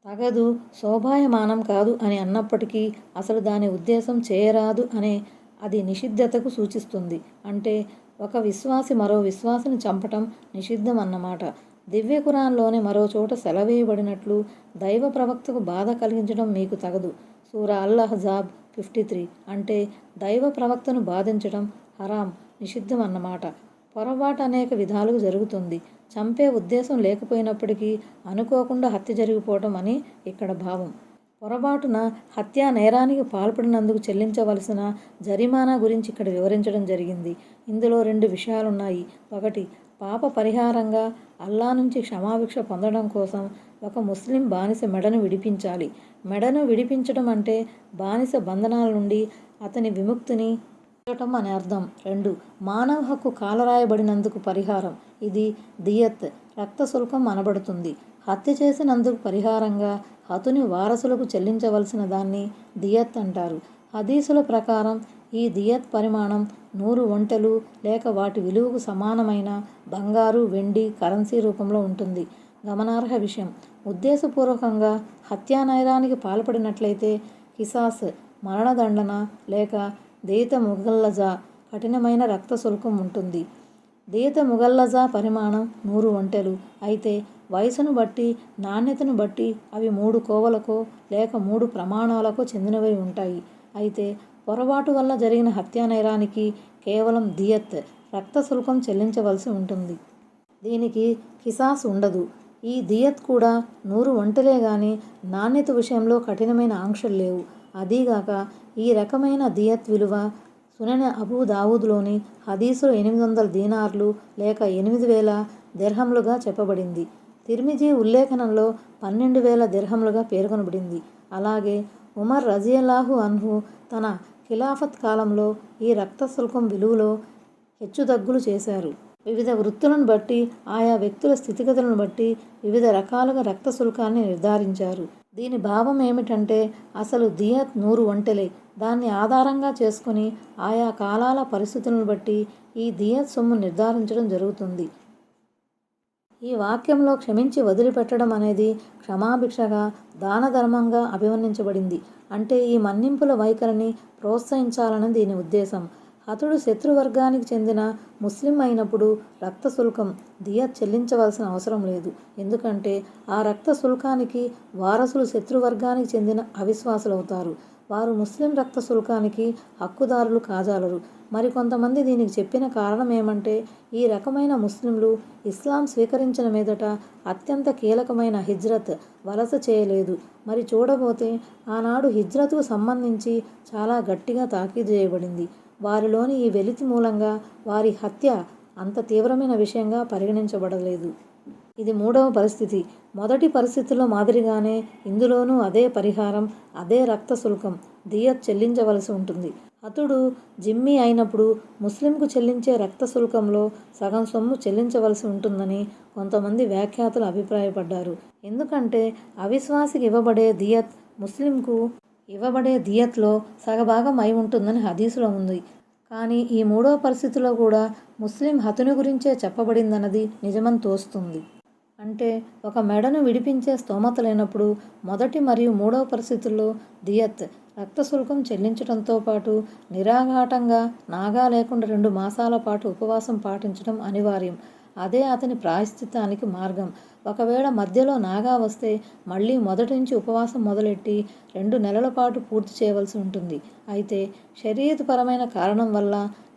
తగదు, శోభాయమానం కాదు అని అన్నప్పటికీ అసలు దాని ఉద్దేశం చేయరాదు అనే అది నిషిద్ధతకు సూచిస్తుంది. అంటే ఒక విశ్వాసి మరో విశ్వాసిని చంపటం నిషిద్ధం అన్నమాట. దివ్య ఖురాన్లోని మరో చోట సెలవేయబడినట్లు దైవ ప్రవక్తకు బాధ కలిగించడం మీకు తగదు. సూరా అల్ అహ్జాబ్ 53. అంటే దైవ ప్రవక్తను బాధించడం హరాం, నిషిద్ధం అన్నమాట. పొరపాటు అనేక విధాలుగా జరుగుతుంది. చంపే ఉద్దేశం లేకపోయినప్పటికీ అనుకోకుండా హత్య జరిగిపోవటం అని ఇక్కడ భావం. పొరపాటున హత్యా నేరానికి పాల్పడినందుకు చెల్లించవలసిన జరిమానా గురించి ఇక్కడ వివరించడం జరిగింది. ఇందులో 2 విషయాలున్నాయి. ఒకటి, పాప పరిహారంగా అల్లా నుంచి క్షమాభిక్ష పొందడం కోసం ఒక ముస్లిం బానిస మెడను విడిపించాలి. మెడను విడిపించడం అంటే బానిస బంధనాల నుండి అతని విముక్తిని పొందటం అని అర్థం. 2, మానవ హక్కు కాలరాయబడినందుకు పరిహారం. ఇది దియత్, రక్త శుల్కం అనబడుతుంది. హత్య చేసినందుకు పరిహారంగా హతుని వారసులకు చెల్లించవలసిన దాన్ని దియత్ అంటారు. హదీసుల ప్రకారం ఈ దియత్ పరిమాణం 100 ఒంటెలు లేక వాటి విలువకు సమానమైన బంగారు, వెండి కరెన్సీ రూపంలో ఉంటుంది. గమనార్హ విషయం, ఉద్దేశపూర్వకంగా హత్యానేరానికి పాల్పడినట్లయితే కిసాస్ మరణదండన లేక దేత ముగల్లజా కఠినమైన రక్త శుల్కం ఉంటుంది. దేత ముగల్లజా పరిమాణం 100 ఒంటెలు. అయితే వయసును బట్టి, నాణ్యతను బట్టి అవి 3 కోవలకో లేక 3 ప్రమాణాలకో చెందినవై ఉంటాయి. అయితే పొరపాటు వల్ల జరిగిన హత్యానేరానికి కేవలం దియత్ రక్త శుల్కం చెల్లించవలసి ఉంటుంది. దీనికి కిసాస్ ఉండదు. ఈ దియత్ కూడా 100 ఒంటెలే గాని నాణ్యత విషయంలో కఠినమైన ఆంక్షలు లేవు. అదీగాక ఈ రకమైన దియత్ విలువ సునెన్ అబూ దావూద్లోని హదీసులో 800 దీనార్లు లేక 8000 దిర్హంలుగా చెప్పబడింది. తిర్మిజీ ఉల్లేఖనంలో 12,000 దిర్హంలుగా పేర్కొనబడింది. అలాగే ఉమర్ రజియల్లాహు అన్హు తన ఖిలాఫత్ కాలంలో ఈ రక్త శుల్కం విలువలో హెచ్చుతగ్గులు చేశారు. వివిధ వృత్తులను బట్టి, ఆయా వ్యక్తుల స్థితిగతులను బట్టి వివిధ రకాలుగా రక్త శుల్కాన్ని నిర్ధారించారు. దీని భావం ఏమిటంటే అసలు దియత్ 100 ఒంటెలే. దాన్ని ఆధారంగా చేసుకుని ఆయా కాలాల పరిస్థితులను బట్టి ఈ దియత్ సొమ్ము నిర్ధారించడం జరుగుతుంది. ఈ వాక్యంలో క్షమించి వదిలిపెట్టడం అనేది క్షమాభిక్షగా, దానధర్మంగా అభివర్ణించబడింది. అంటే ఈ మన్నింపుల వైఖరిని ప్రోత్సహించాలని దీని ఉద్దేశం. హతుడు శత్రువర్గానికి చెందిన ముస్లిం అయినప్పుడు రక్త శుల్కం దియత్ చెల్లించవలసిన అవసరం లేదు. ఎందుకంటే ఆ రక్త శుల్కానికి వారసులు శత్రువర్గానికి చెందిన అవిశ్వాసులవుతారు. వారు ముస్లిం రక్త శుల్కానికి హక్కుదారులు కాజాలరు. మరికొంతమంది దీనికి చెప్పిన కారణం ఏమంటే ఈ రకమైన ముస్లింలు ఇస్లాం స్వీకరించిన మీదట అత్యంత కీలకమైన హిజ్రత్ వలస చేయలేదు. మరి చూడబోతే ఆనాడు హిజ్రత్కు సంబంధించి చాలా గట్టిగా తాకీదు చేయబడింది. వారిలోని ఈ వెలితి మూలంగా వారి హత్య అంత తీవ్రమైన విషయంగా పరిగణించబడలేదు. ఇది మూడవ పరిస్థితి. మొదటి పరిస్థితిలో మాదిరిగానే ఇందులోనూ అదే పరిహారం, అదే రక్త శుల్కం దియత్ చెల్లించవలసి ఉంటుంది. హతుడు జిమ్మీ అయినప్పుడు ముస్లింకు చెల్లించే రక్త శుల్కంలో సగం సొమ్ము చెల్లించవలసి ఉంటుందని కొంతమంది వ్యాఖ్యాతలు అభిప్రాయపడ్డారు. ఎందుకంటే అవిశ్వాసికి ఇవ్వబడే దియత్ ముస్లింకు ఇవ్వబడే దియత్లో సగభాగం అయి ఉంటుందని హదీసులో ఉంది. కానీ ఈ మూడవ పరిస్థితిలో కూడా ముస్లిం హతుని గురించే చెప్పబడిందన్నది నిజమని తోస్తుంది. అంటే ఒక మెడను విడిపించే స్తోమత లేనప్పుడు మొదటి మరియు మూడవ పరిస్థితుల్లో దియత్ రక్త శుల్కం చెల్లించడంతో పాటు నిరాఘాటంగా నాగా లేకుండా 2 మాసాల పాటు ఉపవాసం పాటించడం అనివార్యం. అదే అతని ప్రాయశ్చిత్తానికి మార్గం. ఒకవేళ మధ్యలో నాగా వస్తే మళ్ళీ మొదటి నుంచి ఉపవాసం మొదలెట్టి 2 నెలల పాటు పూర్తి చేయవలసి ఉంటుంది. అయితే షరీయత్ పరమైన కారణం వల్ల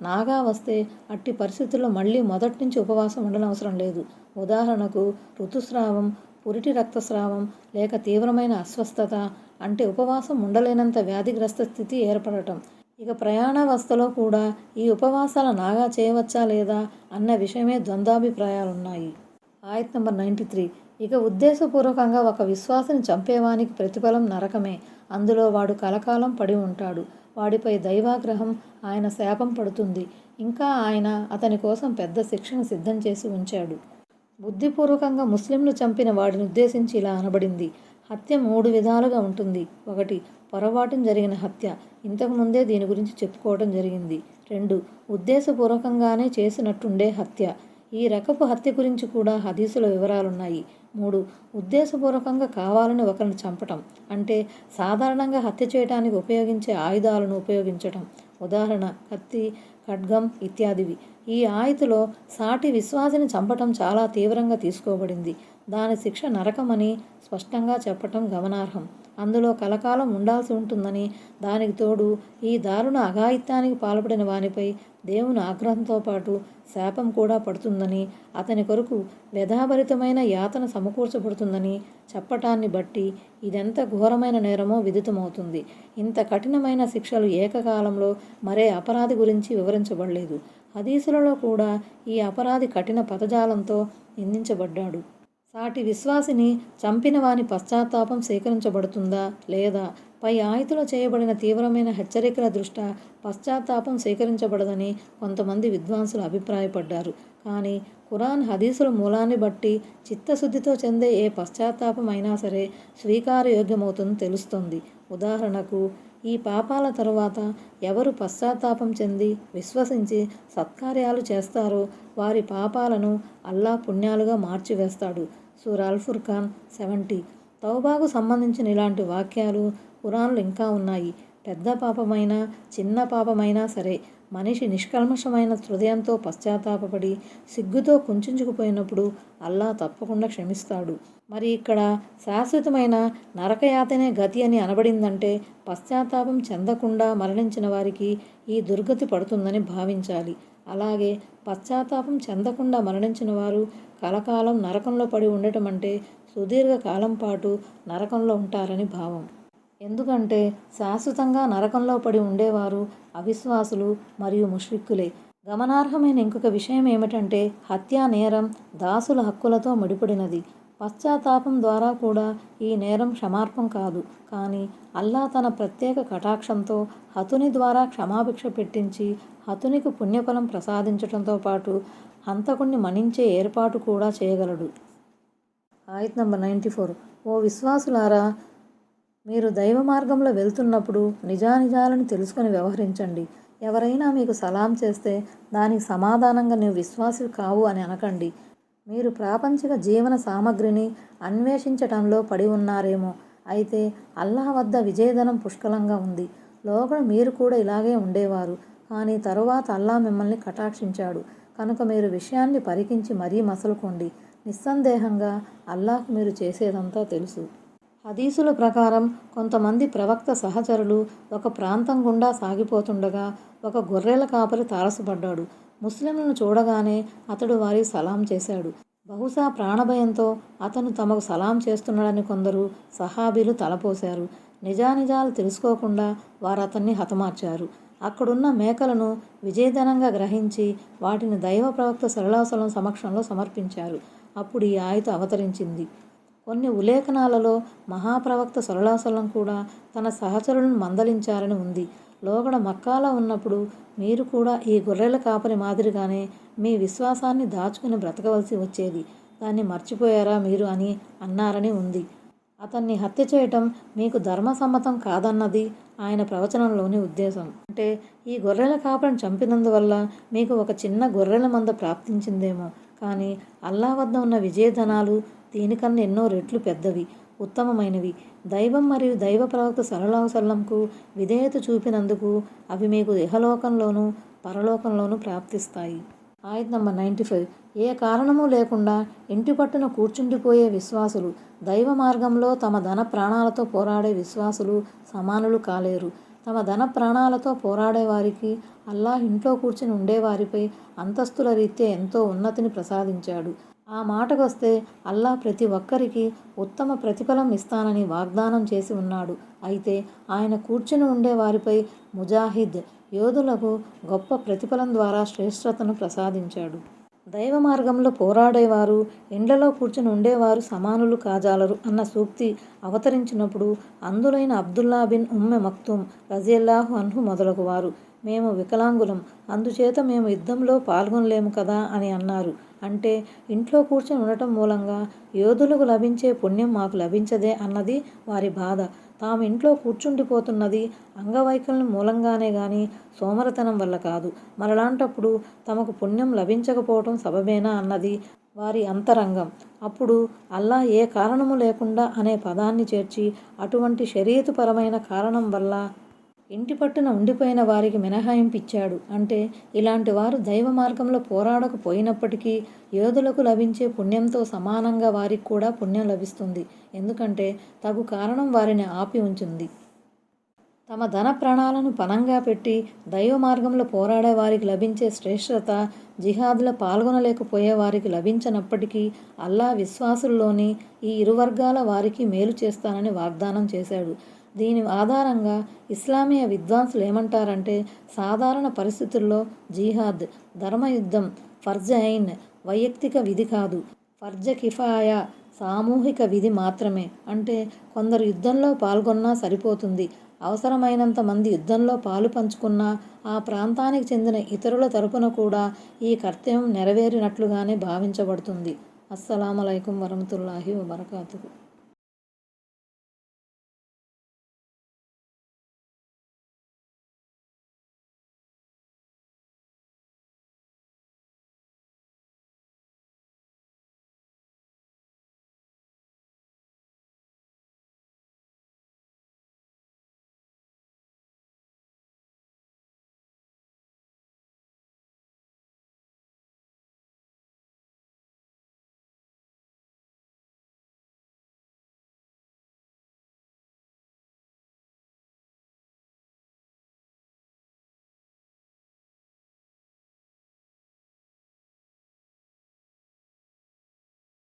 నాగా వస్తే అట్టి పరిస్థితుల్లో మళ్ళీ మొదటి నుంచి ఉపవాసం ఉండనవసరం లేదు. ఉదాహరణకు ఋతుస్రావం, పురిటి రక్తస్రావం లేక తీవ్రమైన అస్వస్థత అంటే ఉపవాసం ఉండలేనంత వ్యాధిగ్రస్త స్థితి ఏర్పడటం. ఇక ప్రయాణావస్థలో కూడా ఈ ఉపవాసాల నాగా చేయవచ్చా లేదా అన్న విషయమే ద్వంద్వాభిప్రాయాలున్నాయి. ఆయత్ నంబర్ 93. ఇక ఉద్దేశపూర్వకంగా ఒక విశ్వాసిని చంపేవానికి ప్రతిఫలం నరకమే. అందులో వాడు కలకాలం పడి ఉంటాడు. వాడిపై దైవాగ్రహం, ఆయన శాపం పడుతుంది. ఇంకా ఆయన అతని కోసం పెద్ద శిక్షను సిద్ధం చేసి ఉంచాడు. బుద్ధిపూర్వకంగా ముస్లింలు చంపిన వాడిని ఉద్దేశించి ఇలా అనబడింది. హత్య 3 విధాలుగా ఉంటుంది. 1. పొరపాటున జరిగిన హత్య. ఇంతకుముందే దీని గురించి చెప్పుకోవడం జరిగింది. 2. ఉద్దేశపూర్వకంగానే చేసినట్టుండే హత్య. ఈ రకపు హత్య గురించి కూడా హదీసులో వివరాలున్నాయి. 3. ఉద్దేశపూర్వకంగా కావాలని ఒకరిని చంపటం. అంటే సాధారణంగా హత్య చేయడానికి ఉపయోగించే ఆయుధాలను ఉపయోగించటం. ఉదాహరణ కత్తి, ఖడ్గం ఇత్యాదివి. ఈ ఆయతులో సాటి విశ్వాసిని చంపటం చాలా తీవ్రంగా తీసుకోబడింది. దాని శిక్ష నరకమని స్పష్టంగా చెప్పటం గమనార్హం. అందులో కలకాలం ఉండాల్సి ఉంటుందని, దానికి తోడు ఈ దారుణ అఘాయిత్యానికి పాల్పడిన వానిపై దేవుని ఆగ్రహంతో పాటు శాపం కూడా పడుతుందని, అతని కొరకు వ్యధాభరితమైన యాతన సమకూర్చబడుతుందని చెప్పటాన్ని బట్టి ఇదెంత ఘోరమైన నేరమో విదితమవుతుంది. ఇంత కఠినమైన శిక్షలు ఏకకాలంలో మరే అపరాధి గురించి వివరించబడలేదు. హదీసులలో కూడా ఈ అపరాధి కఠిన పదజాలంతో నిందించబడ్డాడు. సాటి విశ్వాసిని చంపిన వాని పశ్చాత్తాపం స్వీకరించబడుతుందా లేదా? పై ఆయతులో చేయబడిన తీవ్రమైన హెచ్చరికల దృష్ట్యా పశ్చాత్తాపం స్వీకరించబడదని కొంతమంది విద్వాంసులు అభిప్రాయపడ్డారు. కానీ ఖురాన్, హదీసుల మూలాన్ని బట్టి చిత్తశుద్ధితో చెందే ఏ పశ్చాత్తాపం అయినా సరే స్వీకారయోగ్యమవుతుందని తెలుస్తోంది. ఉదాహరణకు ఈ పాపాల తరువాత ఎవరు పశ్చాత్తాపం చెంది విశ్వసించి సత్కార్యాలు చేస్తారో వారి పాపాలను అల్లా పుణ్యాలుగా మార్చివేస్తాడు. సూరా అల్ ఫుర్ఖాన్ 70. తౌబాకు సంబంధించిన ఇలాంటి వాక్యాలు ఖురాన్లో ఇంకా ఉన్నాయి. పెద్ద పాపమైనా చిన్న పాపమైనా సరే మనిషి నిష్కల్మషమైన హృదయంతో పశ్చాత్తాపపడి సిగ్గుతో కుంచుకుపోయినప్పుడు అల్లా తప్పకుండా క్షమిస్తాడు. మరి ఇక్కడ శాశ్వతమైన నరకయాతనే గతి అని అనబడిందంటే పశ్చాత్తాపం చెందకుండా మరణించిన వారికి ఈ దుర్గతి పడుతుందని భావించాలి. అలాగే పశ్చాత్తాపం చెందకుండా మరణించిన వారు కలకాలం నరకంలో పడి ఉండటం అంటే సుదీర్ఘ కాలం పాటు నరకంలో ఉంటారని భావం. ఎందుకంటే శాశ్వతంగా నరకంలో పడి ఉండేవారు అవిశ్వాసులు మరియు ముష్రిక్కులే. గమనార్హమైన ఇంకొక విషయం ఏమిటంటే హత్యా నేరం దాసుల హక్కులతో ముడిపడినది. పశ్చాత్తాపం ద్వారా కూడా ఈ నేరం క్షమార్పం కాదు. కానీ అల్లా తన ప్రత్యేక కటాక్షంతో హతుని ద్వారా క్షమాభిక్ష పెట్టించి హతునికి పుణ్యఫలం ప్రసాదించడంతో పాటు హంతకుణ్ణి మన్నించే ఏర్పాటు కూడా చేయగలడు. ఆయత్ నంబర్ 94. ఓ విశ్వాసులారా, మీరు దైవ మార్గంలో వెళ్తున్నప్పుడు నిజానిజాలను తెలుసుకొని వ్యవహరించండి. ఎవరైనా మీకు సలాం చేస్తే దానికి సమాధానంగా నీవు విశ్వాసి కావు అని అనకండి. మీరు ప్రాపంచిక జీవన సామగ్రిని అన్వేషించటంలో పడి ఉన్నారేమో, అయితే అల్లాహ్ వద్ద విజయధనం పుష్కలంగా ఉంది. లోగడ మీరు కూడా ఇలాగే ఉండేవారు, కానీ తరువాత అల్లాహ్ మిమ్మల్ని కటాక్షించాడు కనుక మీరు విషయాన్ని పరికించి మరీ మసలుకోండి. నిస్సందేహంగా అల్లాహ్కు మీరు చేసేదంతా తెలుసు. హదీసుల ప్రకారం కొంతమంది ప్రవక్త సహచరులు ఒక ప్రాంతం గుండా సాగిపోతుండగా ఒక గొర్రెల కాపరి తారసపడ్డాడు. ముస్లింలను చూడగానే అతడు వారికి సలాం చేశాడు. బహుశా ప్రాణభయంతో అతను తమకు సలాం చేస్తున్నాడని కొందరు సహాబీలు తలపోశారు. నిజానిజాలు తెలుసుకోకుండా వారు అతన్ని హతమార్చారు. అక్కడున్న మేకలను విజయధనంగా గ్రహించి వాటిని దైవ ప్రవక్త సల్లల్లాహు అలైహి వసల్లం సమక్షంలో సమర్పించారు. అప్పుడు ఈ ఆయత అవతరించింది. కొన్ని ఉల్లేఖనాలలో మహాప్రవక్త సల్లల్లాహు అలైహి వసల్లం కూడా తన సహచరులను మందలించారని ఉంది. లోగడ మక్కాలో ఉన్నప్పుడు మీరు కూడా ఈ గొర్రెల కాపరి మాదిరిగానే మీ విశ్వాసాన్ని దాచుకుని బ్రతకవలసి వచ్చేది. దాన్ని మర్చిపోయారా మీరు అని అన్నారని ఉంది. అతన్ని హత్య చేయటం మీకు ధర్మసమ్మతం కాదన్నది ఆయన ప్రవచనంలోని ఉద్దేశం. అంటే ఈ గొర్రెల కాపరిని చంపినందువల్ల మీకు ఒక చిన్న గొర్రెల మంద ప్రాప్తించిందేమో, కానీ అల్లాహ్ వద్ద ఉన్న విజయధనాలు దీనికన్నా ఎన్నో రెట్లు పెద్దవి, ఉత్తమమైనవి. దైవం మరియు దైవ ప్రవక్త సల్లల్లాహు అలైహి వసల్లంకు విధేయత చూపినందుకు అవి మీకు ఇహలోకంలోనూ పరలోకంలోనూ ప్రాప్తిస్తాయి. ఆయత్ నంబర్ 95. ఏ కారణమూ లేకుండా ఇంటి పట్టున కూర్చుండిపోయే విశ్వాసులు దైవ మార్గంలో తమ ధన ప్రాణాలతో పోరాడే విశ్వాసులు సమానులు కాలేరు. తమ ధన ప్రాణాలతో పోరాడే వారికి అల్లాహ్ ఇంట్లో కూర్చుని ఉండేవారిపై అంతస్తుల రీత్యా ఎంతో ఉన్నతిని ప్రసాదించాడు. ఆ మాటకొస్తే అల్లాహ్ ప్రతి ఒక్కరికి ఉత్తమ ప్రతిఫలం ఇస్తానని వాగ్దానం చేసి ఉన్నాడు. అయితే ఆయన కూర్చుని ఉండే వారిపై ముజాహిద్ యోధులకు గొప్ప ప్రతిఫలం ద్వారా శ్రేష్ఠతను ప్రసాదించాడు. దైవ మార్గంలో పోరాడేవారు ఇండ్లలో కూర్చుని ఉండేవారు సమానులు కాజాలరు అన్న సూక్తి అవతరించినప్పుడు అందులైన అబ్దుల్లా బిన్ ఉమ్మె మక్తూమ్ రజియల్లాహు అన్హు మొదలగు వారు, మేము వికలాంగులం, అందుచేత మేము యుద్ధంలో పాల్గొనలేము కదా అని అన్నారు. అంటే ఇంట్లో కూర్చొని ఉండటం మూలంగా యోధులకు లభించే పుణ్యం మాకు లభించదే అన్నది వారి బాధ. తాము ఇంట్లో కూర్చుండిపోతున్నది అంగవైకల్యం మూలంగానే గాని సోమరతనం వల్ల కాదు. మరలాంటప్పుడు తమకు పుణ్యం లభించకపోవటం సబబేనా అన్నది వారి అంతరంగం. అప్పుడు అల్లాహ్ ఏ కారణము లేకుండా అనే పదాన్ని చేర్చి అటువంటి షరీయతుపరమైన కారణం వల్ల ఇంటి పట్టున ఉండిపోయిన వారికి మినహాయింపు ఇచ్చాడు. అంటే ఇలాంటి వారు దైవ మార్గంలో పోరాడకపోయినప్పటికీ యోధులకు లభించే పుణ్యంతో సమానంగా వారికి కూడా పుణ్యం లభిస్తుంది. ఎందుకంటే తగు కారణం వారిని ఆపి ఉంచింది. తమ ధన ప్రాణాలను పణంగా పెట్టి దైవ మార్గంలో పోరాడే వారికి లభించే శ్రేష్ఠత జిహాద్లో పాల్గొనలేకపోయే వారికి లభించనప్పటికీ అల్లాహ్ విశ్వాసుల్లోని ఈ ఇరు వర్గాల వారికి మేలు చేస్తానని వాగ్దానం చేశాడు. దీని ఆధారంగా ఇస్లామీయ విద్వాంసులు ఏమంటారంటే సాధారణ పరిస్థితుల్లో జిహాద్ ధర్మయుద్ధం ఫర్జ్ ఐన్ వైయక్తిక విధి కాదు, ఫర్జ్ కిఫాయా సామూహిక విధి మాత్రమే. అంటే కొందరు యుద్ధంలో పాల్గొన్నా సరిపోతుంది. అవసరమైనంత మంది యుద్ధంలో పాలు పంచుకున్నా ఆ ప్రాంతానికి చెందిన ఇతరుల తరపున కూడా ఈ కర్తవ్యం నెరవేరినట్లుగానే భావించబడుతుంది. అస్సలాము అలైకుం వరహ్మతుల్లాహి వబరకాతుహు.